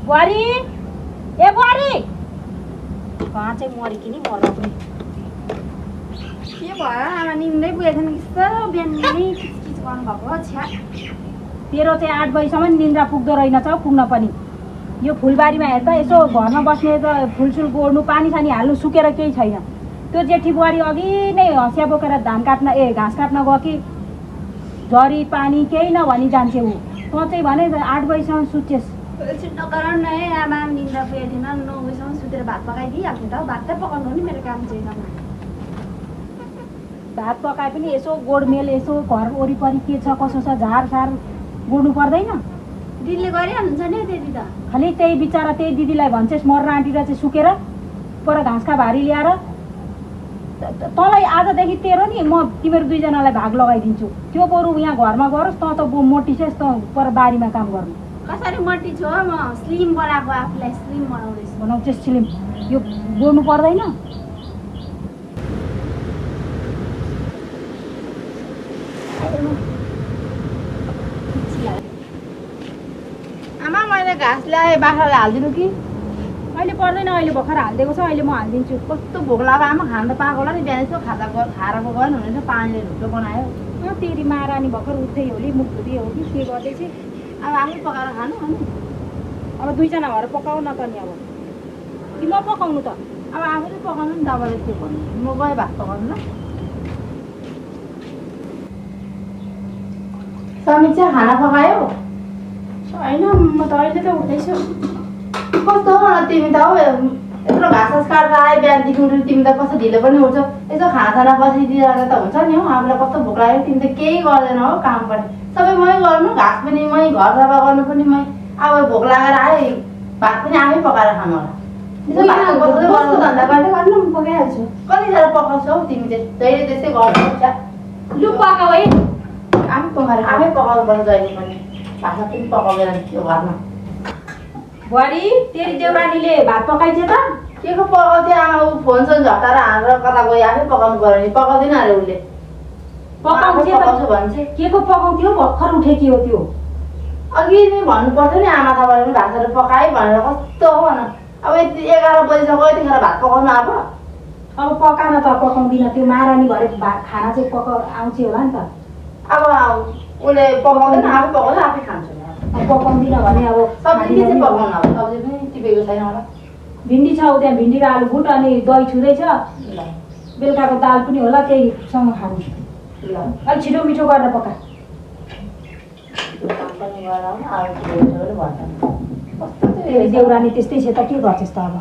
बुहारी ए बुहारी कहाँ चाहिँ मरि कि नि मर्न पनि के भयो आमा निम्दै पुगेको थिएन कस्तो बिहान नै किचकिच गर्नुभएको छ्या तेरो चाहिँ 8 बजीसम्म निन्द्रा पुग्दो रहेनछ पुग्न पनि यो फुलबारीमा हेर त यसो घरमा बस्ने त फुलसुल गोड्नु पानी सानी हाल्नु सुकेर केही छैन त्यो जेठी बुहारी अघि नै हँसिया बोकेर धान काट्न घाँस काट्न गयो कि झरी पानी केही नभनी जान्छे ऊ तँ चाहिँ भने 8 बजीसम्म सुत्छेस् छिट्टो गराउनु न है आमा निन्द्रा पुगेको थिएन 9 बजीसम्म सुतेर भात पकाइदिइहाल्थेँ त भात त पकाउनु नि मेरो काम चाहिँ भात पकाए पनि यसो गोडमेल यसो घर वरिपरि के छ कसो छ झारसार गोड्नु पर्दैन दिदीले गरिहाल्नुहुन्छ नि त्यति त खालि त्यही बिचरा त्यही दिदीलाई भन्छस् मर्न आँटेर चाहिँ सुकेर पर घाँसका भारी ल्याएर तँलाई आजदेखि तेरो नि म तिमीहरू दुईजनालाई भाग लगाइदिन्छु त्यो बरु यहाँ घरमा गरोस् तँ त मोटी छस् तँ पर बारीमा काम गर्नु कसरी मोटी छु म स्लिम बनाएको आफूलाई स्लिम बनाउँदैछु बनाउँछस् स्लिम यो गोड्नु पर्दैन आमा मैले घाँस ल्याएँ बाख्रालाई हालिदिनु कि अहिले पर्दैन अहिले भर्खर हालिदिएको छ अहिले म हालिदिन्छु कस्तो भोक लाग्यो आमा खान त पाएको होला नि बिहान यसो खाएर गयो हुने पानीले ढुक्रो बनायो तेरी महारानी भर्खर उठ्दै हो मुख धुँदै हो कि के गर्दैछ अब आफै पकाएर खानु अनि अब दुईजना भएर पकाउ न त नि अब कि म पकाउनु त अब आफूले पकाउनु नि तपाईँले के भन्नु म गएँ भात पकाउनु ल समीक्षा खाना पकायो होइन म त अहिले त उठ्दैछु कस्तो हो तिमी त हो यत्रो घाँस काटेर आयो बिहानदेखि उठेर तिमी त कस्तो ढिलो पनि उठ्छौ यसो खानासाना बसिदिएर त हुन्छ नि हौ हामीलाई कस्तो भोक लाग्यो तिमी त केही गर्दैन हो काम पनि सबै मै गर्नु घाँस पनि मै घर सफा गर्नु पनि मै अब भोक लागेर आयो भात पनि आफै पकाएर खानु होला धन्दा गर्दै गर्नु म पकाइहाल्छु कति साह्रो पकाउँछौ तिमी चाहिँ जहिले त्यस्तै गर्नु लु पकाऊ है आफै पकाएर आफै पकाउनु पर्छ जहिले पनि भाषा पनि पकाउँदैन त्यो घरमा बुहारी तेरी देउरानीले भात पकाइछ त के को पकाउँथ्यो आमा ऊ फोन सोन झटाएर हालेर कता गयो आफै पकाउनु पर्यो नि पकाउँदैन अरे उसले पकाउँछु भन्छ के को पकाउँथ्यो भर्खर उठेकी हो त्यो अघि नै भन्नु पर्थ्यो नि आमा तपाईँले पनि भातहरू पकाएँ भनेर कस्तो हो भन अब यति 11 बजीसम्म यतिखेर भात पकाउनु अब पकान त पकाउँदिन त्यो महारानी भरे खाना चाहिँ आउँछ होला नि त अब उसले पकाउँदैन आफै पकाउँछ आफै खान्छ पकाउँदिन भने अब सब्जी के चाहिँ पकाउनु अब सब्जी पनि टिपेको छैन होला भिन्डी छ त्यहाँ भिन्डी र आलु भुट अनि दही छुँदैछ बेलुकाको दाल पनि होला त्यहीसँग खानु ल अलिक छिटो मिठो गरेर पका देउरानी त्यस्तै छ त के गर्छस् त अब